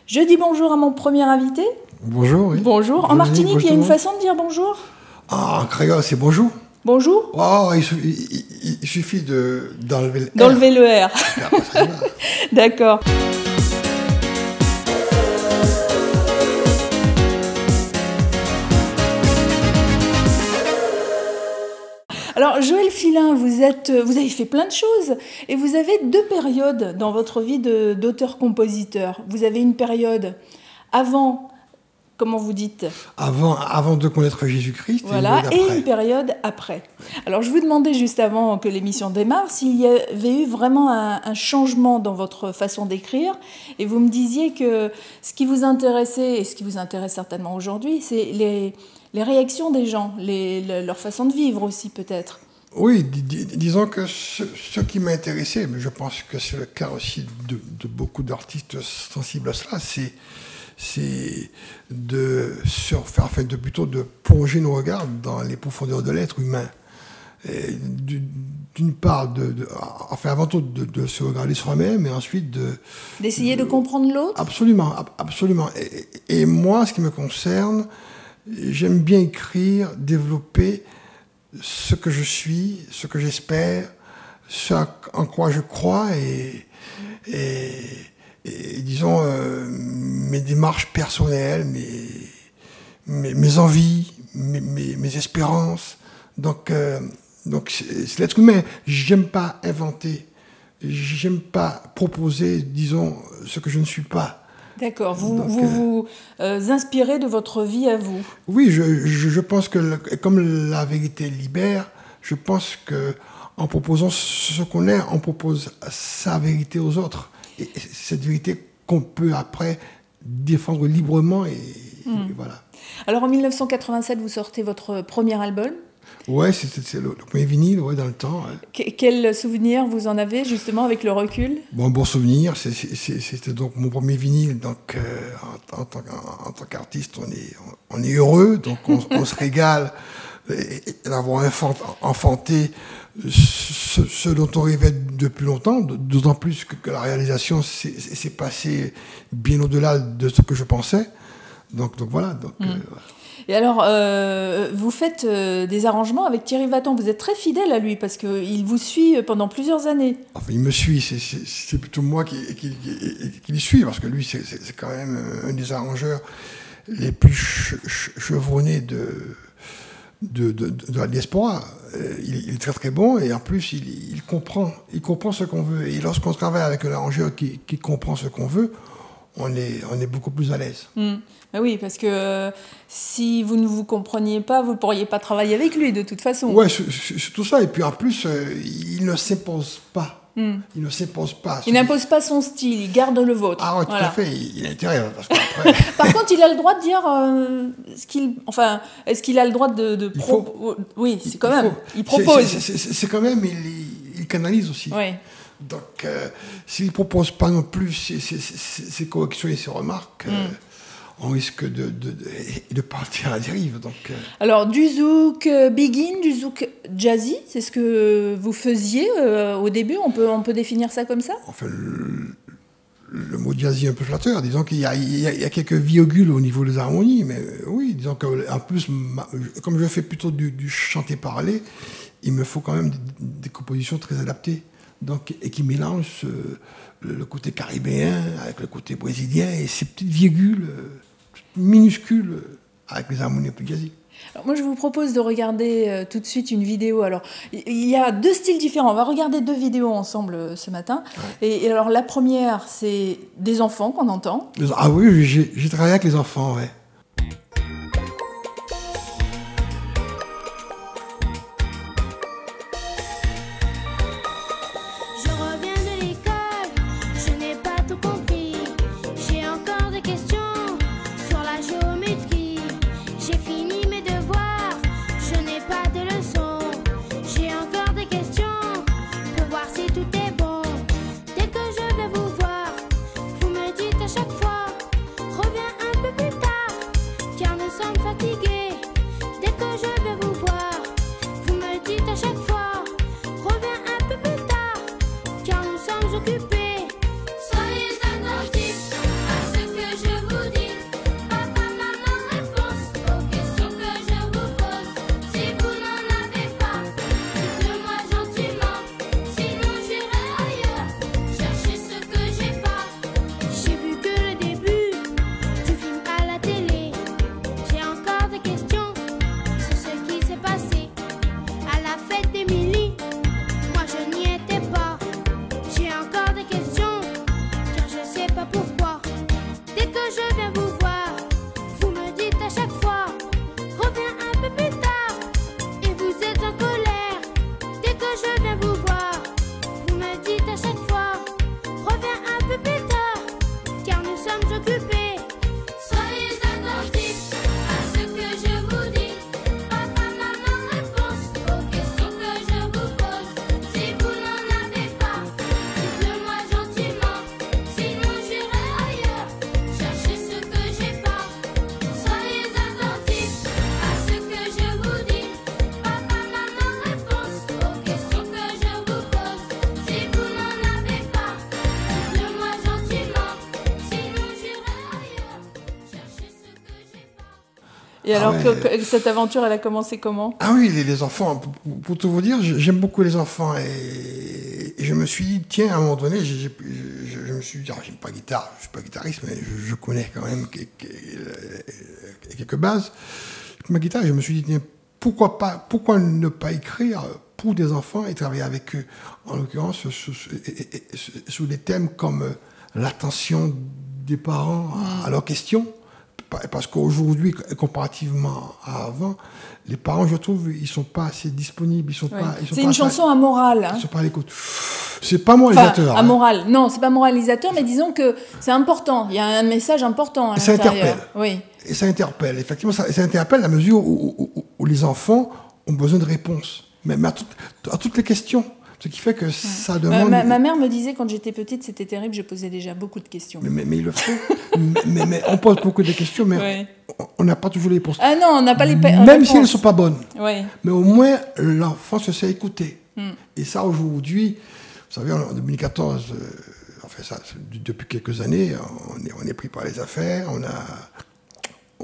Je dis bonjour à mon premier invité. Bonjour, oui. Bonjour. En Martinique, il y a une façon de dire bonjour? Ah, en créole, c'est bonjour. Bonjour. Oh, il suffit d'enlever le R. D'enlever le R. D'accord. Alors, Joël Filin, vous avez fait plein de choses et vous avez deux périodes dans votre vie d'auteur-compositeur. Vous avez une période avant, comment vous dites? Avant de connaître Jésus-Christ. Voilà, et une période après. Alors, je vous demandais juste avant que l'émission démarre s'il y avait eu vraiment un changement dans votre façon d'écrire. Et vous me disiez que ce qui vous intéressait, et ce qui vous intéresse certainement aujourd'hui, c'est les réactions des gens, leur façon de vivre aussi peut-être. Oui, disons que ce qui m'a intéressé, mais je pense que c'est le cas aussi de beaucoup d'artistes sensibles à cela, c'est plutôt de plonger nos regards dans les profondeurs de l'être humain. D'une part, avant tout de se regarder soi-même et ensuite d'essayer de comprendre l'autre. Absolument, absolument. Et moi, ce qui me concerne, j'aime bien écrire, développer ce que je suis, ce que j'espère, ce en quoi je crois et disons mes démarches personnelles, mes envies, mes espérances. Donc c'est l'être humain. J'aime pas inventer, j'aime pas proposer, disons, ce que je ne suis pas. D'accord, vous inspirez de votre vie à vous. Oui, je pense que comme la vérité libère, je pense qu'en proposant ce qu'on est, on propose sa vérité aux autres. Et cette vérité qu'on peut après défendre librement et voilà. Alors en 1987, vous sortez votre premier album. Ouais, c'est le premier vinyle, ouais, dans le temps. Ouais. Quel souvenir vous en avez, justement, avec le recul? Bon souvenir, c'était donc mon premier vinyle. Donc, en tant qu'artiste, on est heureux, donc on se régale d'avoir enfanté ce dont on rêvait depuis longtemps, d'autant plus que la réalisation s'est passée bien au-delà de ce que je pensais. Donc voilà. Voilà. Et alors, vous faites des arrangements avec Thierry Watton. Vous êtes très fidèle à lui parce qu'il vous suit pendant plusieurs années. Enfin, il me suit, c'est plutôt moi qui le suis, parce que lui, c'est quand même un des arrangeurs les plus chevronnés de la diaspora. Il est très très bon et en plus, il comprend ce qu'on veut. Et lorsqu'on travaille avec un arrangeur qui comprend ce qu'on veut, on est beaucoup plus à l'aise. Ben oui, parce que si vous ne vous compreniez pas, vous ne pourriez pas travailler avec lui de toute façon. Oui, c'est tout ça. Et puis en plus, il ne s'impose pas. Il ne s'impose pas. Il n'impose pas son style, il garde le vôtre. Ah oui, tout à fait. Il a intérêt. Parce qu'après... Par contre, il a le droit de dire est-ce qu'il a le droit de oui, c'est quand même. Il propose. C'est quand même, il canalise aussi. Oui. Donc, s'il ne propose pas non plus ses corrections et ses remarques, on risque de partir à la dérive. Donc, Alors, du zouk begin, du zouk jazzy, c'est ce que vous faisiez au début, on peut définir ça comme ça? Enfin, le mot jazzy est un peu flatteur. Disons qu'il y a quelques virgules au niveau des harmonies, mais oui, disons qu'en plus, comme je fais plutôt du chanté-parlé, il me faut quand même des compositions très adaptées. Donc, et qui mélange le côté caribéen avec le côté brésilien et ces petites virgules minuscules avec les harmonies plus jazzy. Alors moi, je vous propose de regarder tout de suite une vidéo. Alors, il y a deux styles différents. On va regarder deux vidéos ensemble ce matin. Ouais. Et alors, la première, c'est des enfants qu'on entend. Ah oui, j'ai travaillé avec les enfants, ouais. Chaque fois, reviens un peu plus tard. sommes occupés. Soyez attentifs à ce que je vous dis. Papa, maman, réponse aux questions que je vous pose. Si vous n'en avez pas, dites-le-moi gentiment. Sinon j'irai ailleurs, chercher ce que j'ai pas. Soyez attentifs à ce que je vous dis. Papa, maman, réponse aux questions que je vous pose. Si vous n'en avez pas, dites-le-moi gentiment. Sinon j'irai ailleurs, chercher ce que j'ai pas. Et alors, ouais. cette aventure, elle a commencé comment? Ah oui, les enfants, pour tout vous dire, j'aime beaucoup les enfants et je me suis dit, tiens, à un moment donné, je me suis dit, j'aime pas la guitare, je suis pas guitariste, mais je connais quand même quelques bases. Ma guitare, je me suis dit, tiens, pourquoi ne pas écrire pour des enfants et travailler avec eux, en l'occurrence sous des thèmes comme l'attention des parents à leurs questions. Parce qu'aujourd'hui, comparativement à avant, les parents, je trouve, ils sont pas assez disponibles. C'est une chanson amorale. Hein. Ils sont pas à l'écoute. C'est pas moralisateur. Enfin, amorale. Non, c'est pas moralisateur, mais disons que c'est important. Il y a un message important à l'intérieur. Ça interpelle. Oui. Et ça interpelle. Effectivement, ça interpelle à mesure où les enfants ont besoin de réponses. Mais à toutes les questions. Ce qui fait que ça demande... Ma mère me disait, quand j'étais petite, c'était terrible, je posais déjà beaucoup de questions. Mais il le faut. mais on pose beaucoup de questions, mais on n'a pas toujours les réponses. Ah non, on n'a pas les Même réponses. si elles ne sont pas bonnes. Oui. Mais au moins, l'enfant se sait écouter. Et ça, aujourd'hui, vous savez, en 2014, on fait ça depuis quelques années, on est pris par les affaires,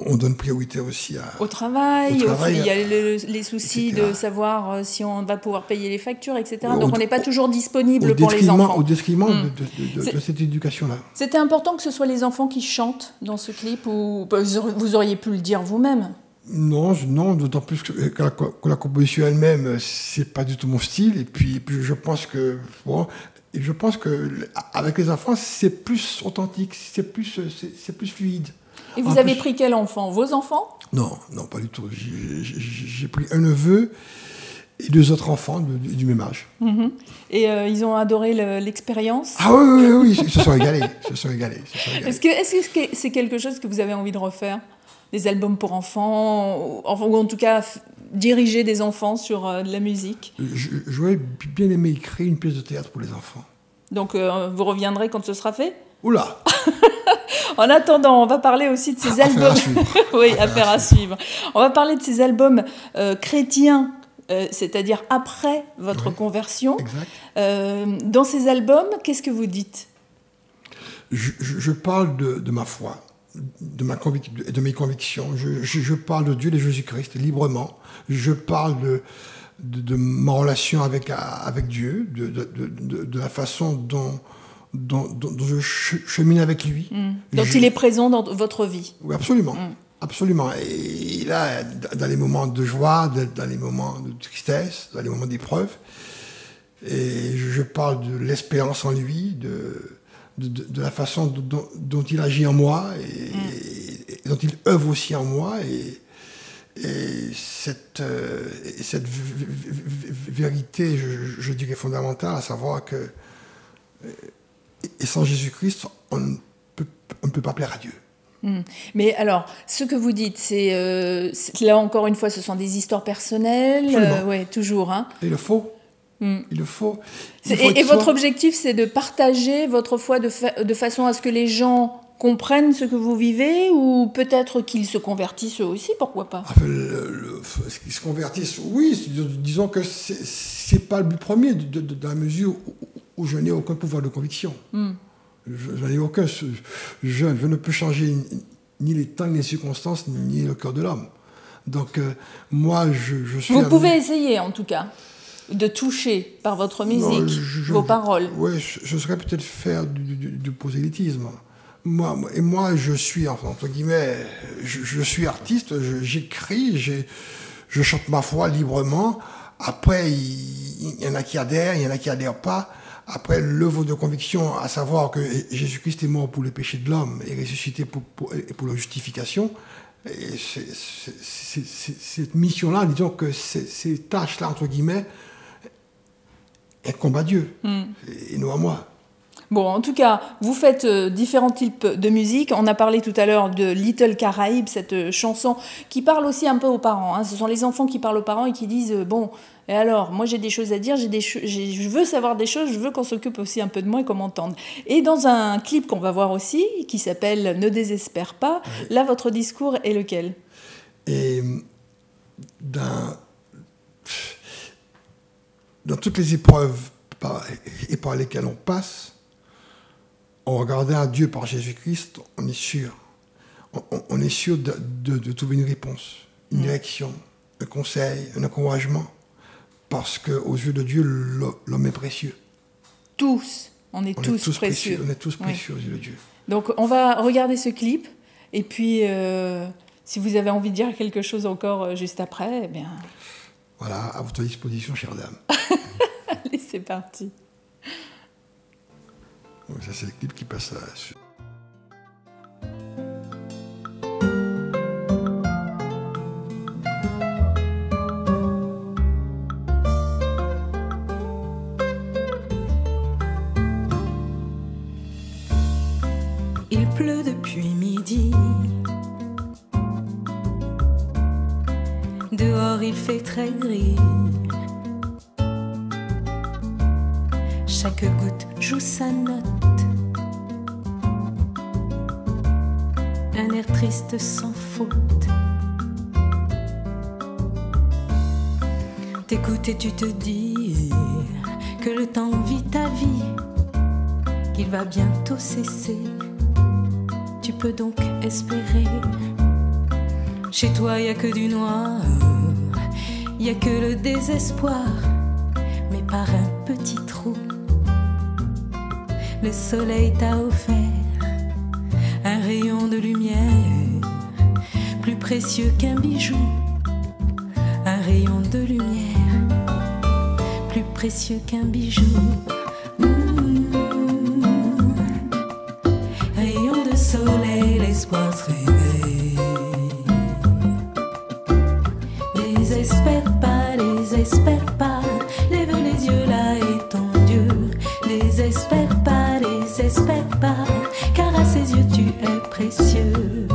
on donne priorité aussi au travail. Il y a les soucis etc. de savoir si on va pouvoir payer les factures, etc. Donc on n'est pas toujours disponible pour les enfants. Au détriment de cette éducation-là. C'était important que ce soit les enfants qui chantent dans ce clip, ou vous auriez pu le dire vous-même? Non, d'autant plus que la composition elle-même, c'est pas du tout mon style. Et puis je pense que avec les enfants, c'est plus authentique, c'est plus fluide. Et vous avez pris quel enfant? Vos enfants? Non, pas du tout. J'ai pris un neveu et 2 autres enfants du même âge. Et ils ont adoré l'expérience? Ah oui, ils se sont régalés. Est-ce que c'est quelque chose que vous avez envie de refaire? Des albums pour enfants, ou en tout cas diriger des enfants sur de la musique? J'aurais bien aimé écrire une pièce de théâtre pour les enfants. Donc vous reviendrez quand ce sera fait? Oula! En attendant, on va parler aussi de ces albums. Oui, affaire à suivre. On va parler de ces albums chrétiens, c'est-à-dire après votre conversion. Exact. Dans ces albums, qu'est-ce que vous dites? Je parle de ma foi, de mes convictions. Je parle de Dieu et de Jésus-Christ librement. Je parle de ma relation avec Dieu, de la façon dont je chemine avec lui. Donc il est présent dans votre vie. Oui, absolument. Absolument. Et là, dans les moments de joie, dans les moments de tristesse, dans les moments d'épreuve, et je parle de l'espérance en lui, de la façon dont il agit en moi, et dont il œuvre aussi en moi, et cette vérité, je dirais fondamentale, à savoir que et sans Jésus-Christ, on ne peut pas plaire à Dieu. Mais alors, ce que vous dites, c'est là encore une fois, ce sont des histoires personnelles, ouais, toujours. Hein. Et il le faut. Il le faut. Et votre objectif, c'est de partager votre foi de façon à ce que les gens comprennent ce que vous vivez, ou peut-être qu'ils se convertissent eux aussi, pourquoi pas? Enfin, qu'ils se convertissent, oui, disons que c'est pas le but premier, dans la mesure où je n'ai aucun pouvoir de conviction. Je n'ai aucun. Je ne peux changer ni les temps, ni les circonstances, ni le cœur de l'homme. Donc, moi, je suis... Vous pouvez essayer, en tout cas, de toucher par votre musique vos paroles. Oui, je serais peut-être faire du prosélytisme. Moi, je suis, entre guillemets, je suis artiste, j'écris, je chante ma foi librement. Après, il y en a qui adhèrent, il y en a qui adhèrent pas. Après, l'œuvre de conviction, à savoir que Jésus-Christ est mort pour les péchés de l'homme et ressuscité pour la justification. Et cette mission-là, disons que ces tâches-là, entre guillemets, elles combattent Dieu et non à moi. Bon, en tout cas, vous faites différents types de musique. On a parlé tout à l'heure de Little Caraïbes, cette chanson qui parle aussi un peu aux parents, hein. Ce sont les enfants qui parlent aux parents et qui disent bon, et alors, moi j'ai des choses à dire, je veux savoir des choses, je veux qu'on s'occupe aussi un peu de moi et qu'on m'entende. Et dans un clip qu'on va voir aussi, qui s'appelle Ne désespère pas, là votre discours est lequel? Et dans toutes les épreuves par lesquelles on passe, en regardant à Dieu par Jésus-Christ, on est sûr. On est sûr de trouver une réponse, une direction, un conseil, un encouragement. Parce qu'aux yeux de Dieu, l'homme est précieux. Tous. On est tous précieux. On est tous précieux aux yeux de Dieu. Donc on va regarder ce clip. Et puis, si vous avez envie de dire quelque chose encore juste après, eh bien... Voilà, à votre disposition, chère dame. Allez, c'est parti. Ça, c'est le clip qui passe là. Il pleut depuis midi. Dehors il fait très gris. Chaque goutte joue sa note. Un air triste sans faute. T'écoutes et tu te dis que le temps vit ta vie, qu'il va bientôt cesser. Tu peux donc espérer. Chez toi y a que du noir, y a que le désespoir, mais par un petit trou, le soleil t'a offert un rayon de lumière, plus précieux qu'un bijou. Un rayon de lumière, plus précieux qu'un bijou. Rayon de soleil, l'espoir se réveille. Désespère pas, lève les yeux, là est ton Dieu. Désespère pas, car à ses yeux tu es précieux.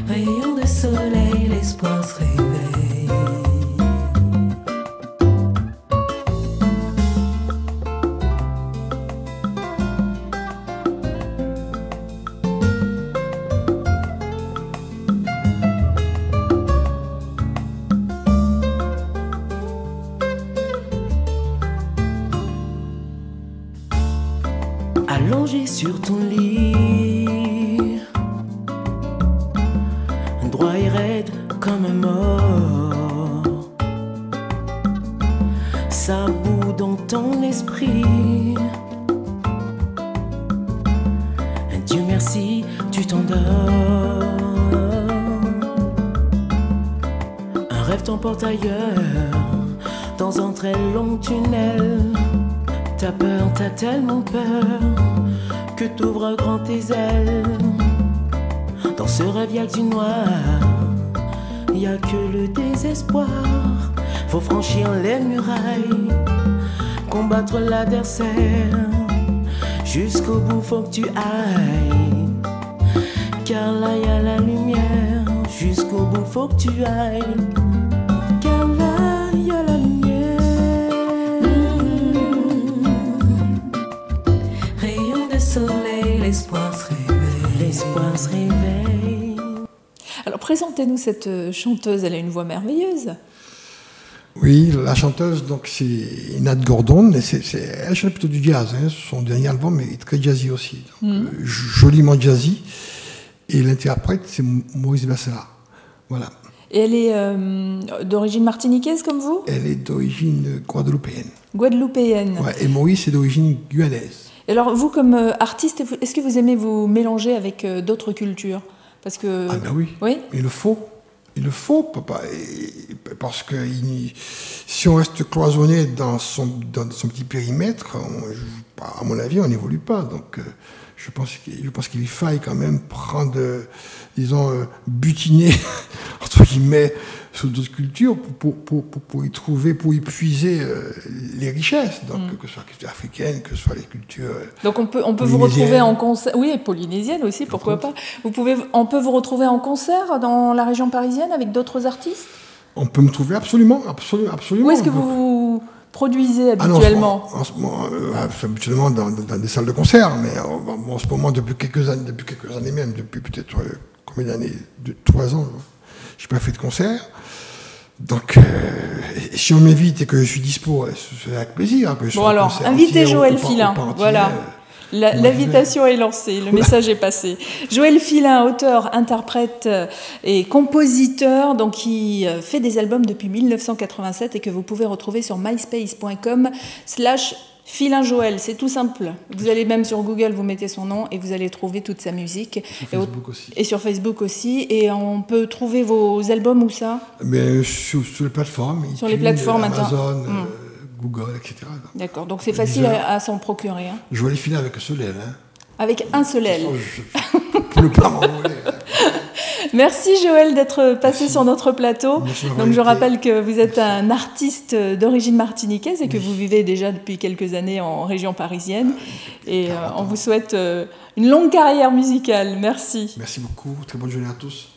Rayon de soleil, l'espoir se réveille. Allongé sur ton lit, droit et raide comme un mort, ça bout dans ton esprit. Dieu merci, tu t'endors. Un rêve t'emporte ailleurs, dans un très long tunnel. T'as peur, t'as tellement peur que t'ouvres grand tes ailes. Dans ce rêve y'a que du noir, y'a que le désespoir. Faut franchir les murailles, combattre l'adversaire. Jusqu'au bout faut que tu ailles, car là y'a la lumière. Jusqu'au bout faut que tu ailles, car là y'a la lumière. Soleil, l'espoir se réveille. L'espoir se réveille. Alors présentez-nous cette chanteuse, elle a une voix merveilleuse. Oui, la chanteuse, donc c'est Nat Gordon, et elle chante plutôt du jazz. Hein. Son dernier album est très jazzy aussi, donc, joliment jazzy. Et l'interprète, c'est Maurice Bassela. Voilà. Et elle est d'origine martiniquaise comme vous? Elle est d'origine guadeloupéenne. Guadeloupéenne. Ouais, et Maurice est d'origine guyanaise. Et alors vous, comme artiste, est-ce que vous aimez vous mélanger avec d'autres cultures? Parce que... Ah ben oui, oui, il le faut, papa, parce que si on reste cloisonné dans son petit périmètre, à mon avis, on n'évolue pas. Donc, je pense qu'il faille quand même prendre, butiner, entre guillemets, sur d'autres cultures pour y trouver, pour y puiser les richesses. Donc, que ce soit la culture africaine, que ce soit les cultures. Donc, on peut vous retrouver en concert. Oui, et polynésienne aussi, pourquoi pas. On peut vous retrouver en concert dans la région parisienne avec d'autres artistes? On peut me trouver absolument. Où est-ce que vous produisez habituellement? En ce moment, habituellement dans des salles de concert, mais en ce moment, depuis quelques années même, depuis peut-être combien d'années? 3 ans, je n'ai pas fait de concert. Donc, si on m'invite et que je suis dispo, c'est avec plaisir. Que je bon alors, invitez Joël Filin, voilà. L'invitation est lancée, le message est passé. Joël Filin, auteur, interprète et compositeur, donc qui fait des albums depuis 1987 et que vous pouvez retrouver sur myspace.com/Filin Joël, c'est tout simple. Vous allez même sur Google, vous mettez son nom et vous allez trouver toute sa musique. Sur Facebook aussi. Et sur Facebook aussi. Et on peut trouver vos albums où ça? Mais sur les plateformes. Sur les plateformes Amazon, Google, etc. D'accord, donc c'est facile à s'en procurer. Hein. Joël Filin avec un seul L. Hein. Avec un seul L. Pour ne pas m'envoler. Merci Joël d'être passé sur notre plateau. Donc je rappelle que vous êtes un artiste d'origine martiniquaise et que vous vivez déjà depuis quelques années en région parisienne. Et on vous souhaite une longue carrière musicale. Merci. Merci beaucoup. Très bonne journée à tous.